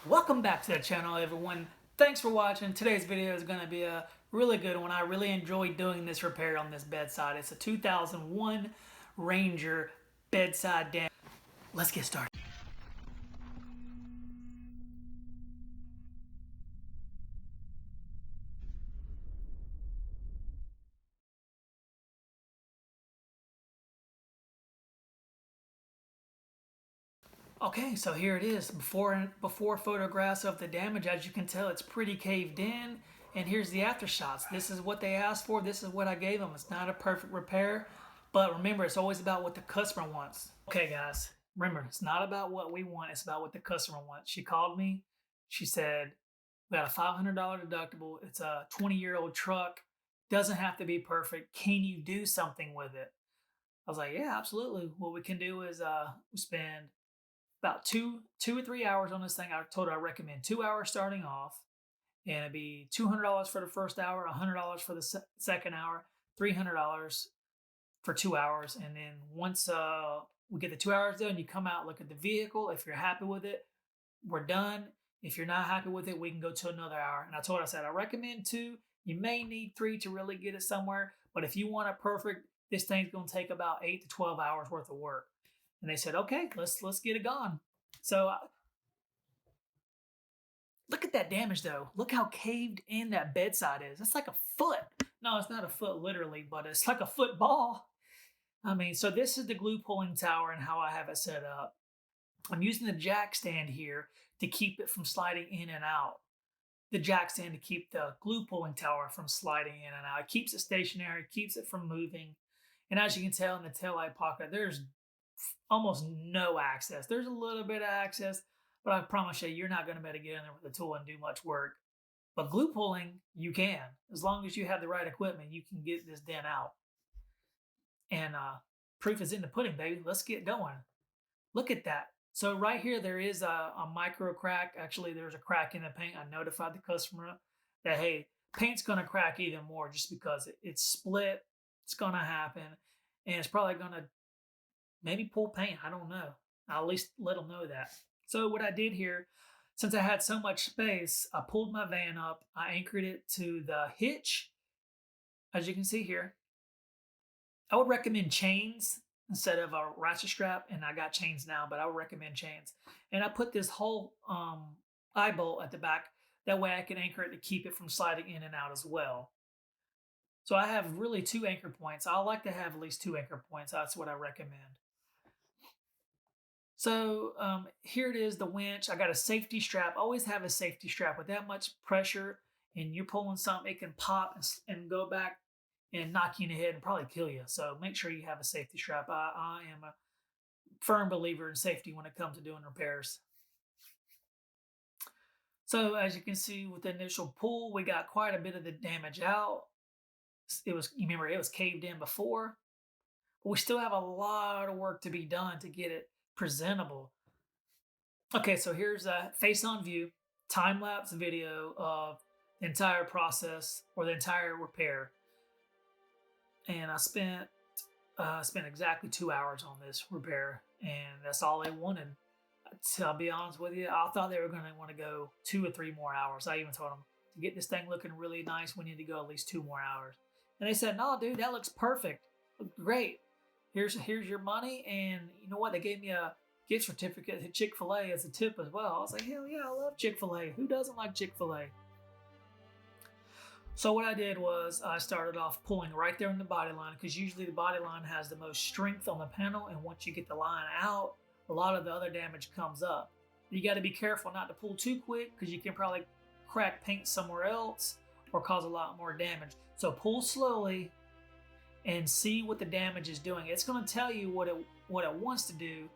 Welcome back to the channel, everyone. Thanks for watching. Today's video is going to be a really good one. I really enjoyed doing this repair on this bedside. It's a 2001 Ranger bedside damage. Let's get started. Okay, so here it is. Before photographs of the damage. As you can tell, it's pretty caved in. And here's the after shots. This is what they asked for. This is what I gave them. It's not a perfect repair, but remember, it's always about what the customer wants. Okay, guys, remember, it's not about what we want. It's about what the customer wants. She called me. She said, we got a $500 deductible. It's a 20-year-old truck. Doesn't have to be perfect. Can you do something with it? I was like, yeah, absolutely. What we can do is we spend about two or 3 hours on this thing. I told her I recommend 2 hours starting off, and it'd be $200 for the first hour, $100 for the second hour, $300 for 2 hours, and then once we get the 2 hours done, you come out, look at the vehicle. If you're happy with it, we're done. If you're not happy with it, we can go to another hour. And I told her, I said, I recommend 2. You may need 3 to really get it somewhere, but if you want it perfect, this thing's going to take about 8 to 12 hours worth of work. And they said, okay, let's get it gone. So look at that damage though. Look how caved in that bedside is. It's like a foot. No, it's not a foot literally, but it's like a football. I mean, so this is the glue pulling tower and how I have it set up. I'm using the jack stand here to keep it from sliding in and out. The jack stand to keep the glue pulling tower from sliding in and out. It keeps it stationary, keeps it from moving. And as you can tell in the taillight pocket, there's almost no access. There's a little bit of access, but I promise you, you're not going to be able to get in there with a tool and do much work. But glue pulling, you can. As long as you have the right equipment, you can get this dent out. And proof is in the pudding, baby. Let's get going. Look at that. So right here, there is a micro crack. Actually, there's a crack in the paint. I notified the customer that, hey, paint's going to crack even more just because it's split. It's going to happen. And it's probably going to maybe pull paint. I don't know. I'll at least let them know that. So what I did here, since I had so much space, I pulled my van up. I anchored it to the hitch, as you can see here. I would recommend chains instead of a ratchet strap, and I got chains now, but I would recommend chains. And I put this whole eye bolt at the back. That way I can anchor it to keep it from sliding in and out as well. So I have really 2 anchor points. I like to have at least 2 anchor points. That's what I recommend. So here it is, the winch. I got a safety strap. Always have a safety strap. With that much pressure and you're pulling something, it can pop and go back and knock you in the head and probably kill you. So make sure you have a safety strap. I am a firm believer in safety when it comes to doing repairs. So as you can see with the initial pull, we got quite a bit of the damage out. You remember, it was caved in before. But we still have a lot of work to be done to get it presentable. Okay, so here's a face-on view, time-lapse video of the entire process or the entire repair. And I spent exactly 2 hours on this repair, and that's all they wanted. I'll be honest with you, I thought they were going to want to go 2 or 3 more hours. I even told them, to get this thing looking really nice, we need to go at least 2 more hours. And they said, no, dude, that looks perfect. Great. Here's your money, and you know what? They gave me a gift certificate to Chick-fil-A as a tip as well. I was like, hell yeah, I love Chick-fil-A. Who doesn't like Chick-fil-A? So what I did was I started off pulling right there in the body line, because usually the body line has the most strength on the panel, and once you get the line out, a lot of the other damage comes up. You got to be careful not to pull too quick, because you can probably crack paint somewhere else or cause a lot more damage. So pull slowly and see what the damage is doing. It's going to tell you what it wants to do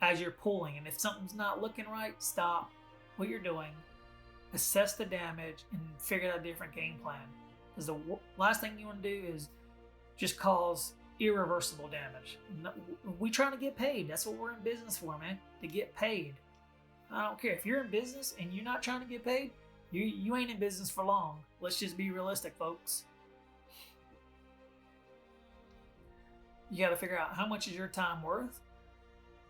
as you're pulling. And if something's not looking right, stop what you're doing, assess the damage, and figure out a different game plan. Because the last thing you want to do is just cause irreversible damage. We trying to get paid. That's what we're in business for, man. To get paid. I don't care if you're in business and you're not trying to get paid. You ain't in business for long. Let's just be realistic, folks. You got to figure out how much is your time worth,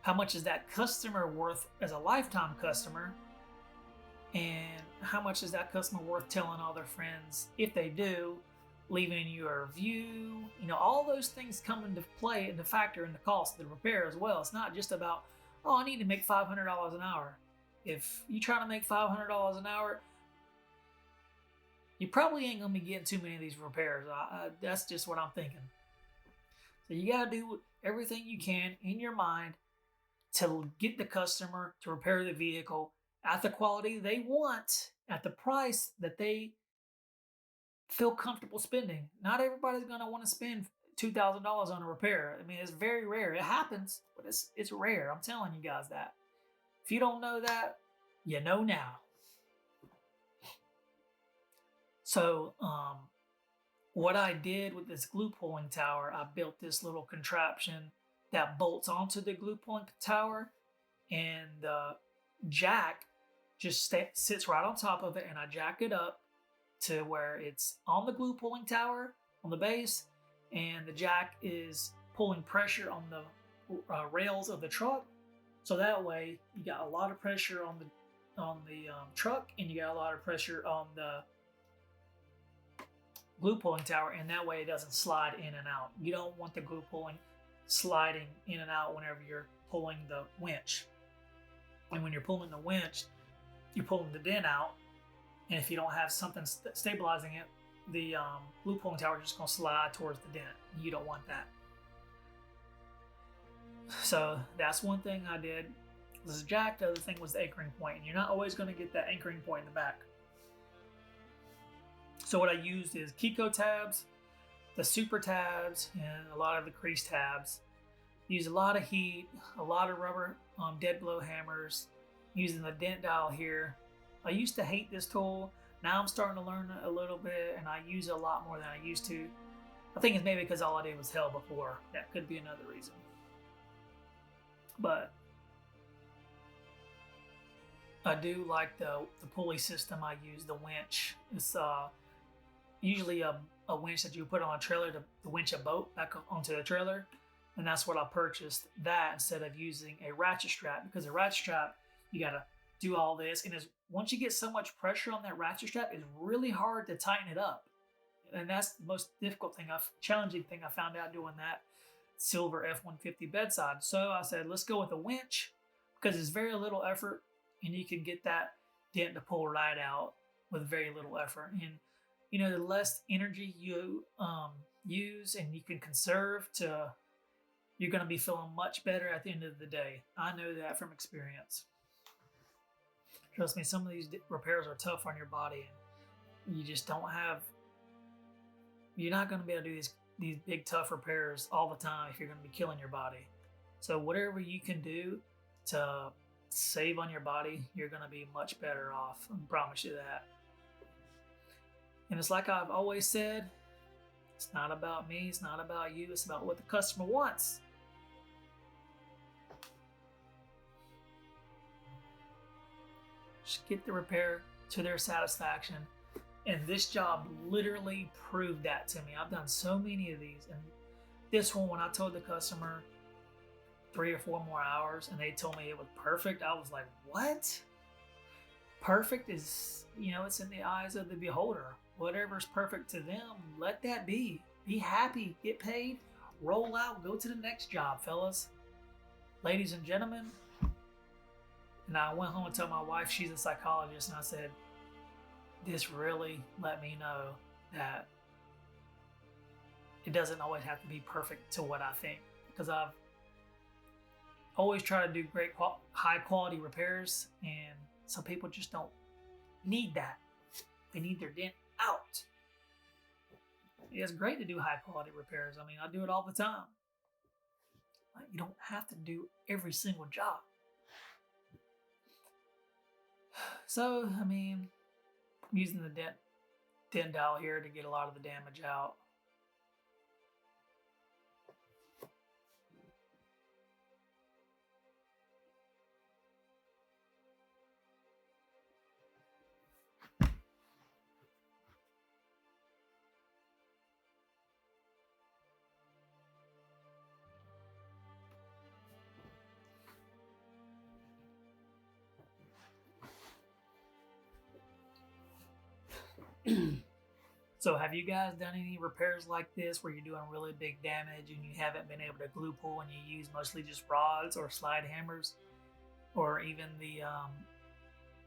how much is that customer worth as a lifetime customer, And how much is that customer worth telling all their friends? If they do, leaving you a review, all those things come into play and the factor in the cost of the repair as well. It's not just about, oh, I need to make $500 an hour. If you try to make $500 an hour, you probably ain't gonna be getting too many of these repairs. That's just what I'm thinking. So you gotta do everything you can in your mind to get the customer to repair the vehicle at the quality they want, at the price that they feel comfortable spending. Not everybody's gonna want to spend $2,000 on a repair. I mean, it's very rare. It happens, but it's rare. I'm telling you guys that. If you don't know that, you know now. So, what I did with this glue pulling tower, I built this little contraption that bolts onto the glue pulling tower, and the jack just sits right on top of it, and I jack it up to where it's on the glue pulling tower on the base, and the jack is pulling pressure on the rails of the truck. So that way, you got a lot of pressure on the truck, and you got a lot of pressure on the glue pulling tower, and that way it doesn't slide in and out. You don't want the glue pulling sliding in and out whenever you're pulling the winch. And when you're pulling the winch, you're pulling the dent out, and if you don't have something stabilizing it, the glue pulling tower is just going to slide towards the dent. You don't want that. So that's one thing I did. This is jack. The other thing was the anchoring point, and you're not always going to get that anchoring point in the back. So what I used is Kiko tabs, the super tabs, and a lot of the crease tabs. Use a lot of heat, a lot of rubber dead blow hammers, using the dent dial here. I used to hate this tool. Now I'm starting to learn it a little bit, and I use it a lot more than I used to. I think it's maybe because all I did was hell before. That could be another reason. But I do like the pulley system I use, the winch. It's usually a winch that you put on a trailer to winch a boat back onto the trailer. And that's what I purchased, that instead of using a ratchet strap, because a ratchet strap, you got to do all this. And once you get so much pressure on that ratchet strap, it's really hard to tighten it up. And that's the most difficult thing, challenging thing I found out doing that silver F-150 bedside. So I said, let's go with a winch, because it's very little effort and you can get that dent to pull right out with very little effort. And the less energy you use and you can conserve, you're going to be feeling much better at the end of the day. I know that from experience. Trust me, some of these repairs are tough on your body, and you just don't have. You're not going to be able to do these big tough repairs all the time if you're going to be killing your body. So whatever you can do to save on your body, you're going to be much better off. I promise you that. And it's like I've always said, it's not about me, it's not about you, it's about what the customer wants. Just get the repair to their satisfaction. And this job literally proved that to me. I've done so many of these. And this one, when I told the customer 3 or 4 more hours and they told me it was perfect, I was like, what? Perfect is, it's in the eyes of the beholder. Whatever's perfect to them, let that be. Be happy, get paid, roll out, go to the next job, fellas. Ladies and gentlemen. And I went home and told my wife, she's a psychologist, and I said, this really let me know that it doesn't always have to be perfect to what I think. Because I've always tried to do great, high quality repairs, and some people just don't need that. They need their dent out. It's great to do high quality repairs. I mean, I do it all the time. You don't have to do every single job. So, I mean, I'm using the dent dial here to get a lot of the damage out. So have you guys done any repairs like this where you're doing really big damage and you haven't been able to glue pull and you use mostly just rods or slide hammers or even the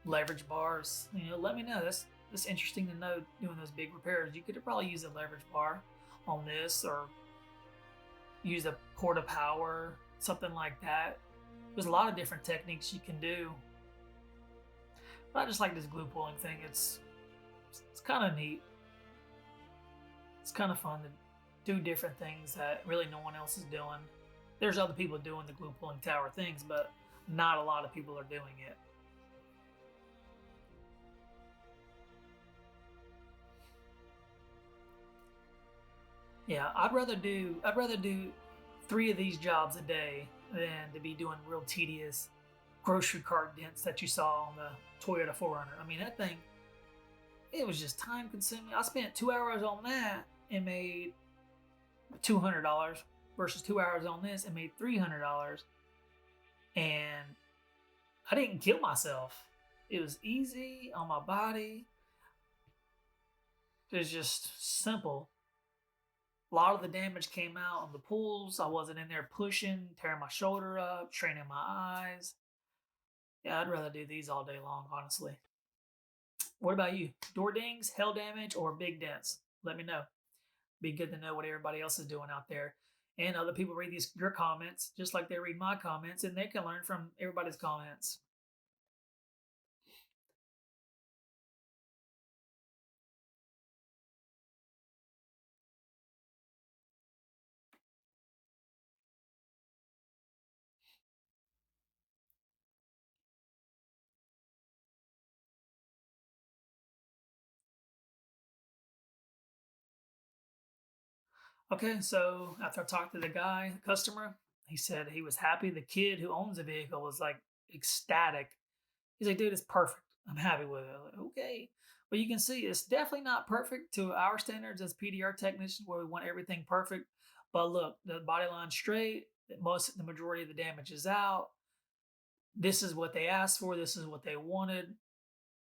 leverage bars? Let me know. That's interesting to know doing those big repairs. You could probably use a leverage bar on this or use a porta power, something like that. There's a lot of different techniques you can do. But I just like this glue pulling thing. It's kind of neat. It's kind of fun to do different things that really no one else is doing. There's other people doing the glue pulling tower things, but not a lot of people are doing it. Yeah, I'd rather do 3 of these jobs a day than to be doing real tedious grocery cart dents that you saw on the Toyota 4Runner. I mean, that thing, it was just time consuming. I spent 2 hours on that and made $200 versus 2 hours on this and made $300. And I didn't kill myself. It was easy on my body. It was just simple. A lot of the damage came out on the pulls. I wasn't in there pushing, tearing my shoulder up, straining my eyes. Yeah, I'd rather do these all day long, honestly. What about you? Door dings, hail damage, or big dents? Let me know. Be good to know what everybody else is doing out there. And other people read your comments just like they read my comments, and they can learn from everybody's comments. Okay, so after I talked to the guy, the customer, he said he was happy. The kid who owns the vehicle was like ecstatic. He's like, dude, it's perfect. I'm happy with it. I'm like, okay. But you can see it's definitely not perfect to our standards as PDR technicians where we want everything perfect. But look, the body line's straight, the majority of the damage is out. This is what they asked for, this is what they wanted.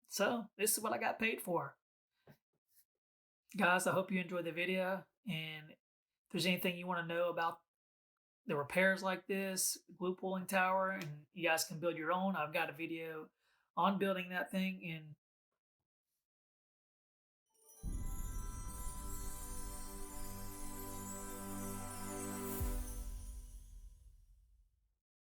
So this is what I got paid for. Guys, I hope you enjoyed the video. And if there's anything you want to know about the repairs like this, glue pulling tower, and you guys can build your own, I've got a video on building that thing in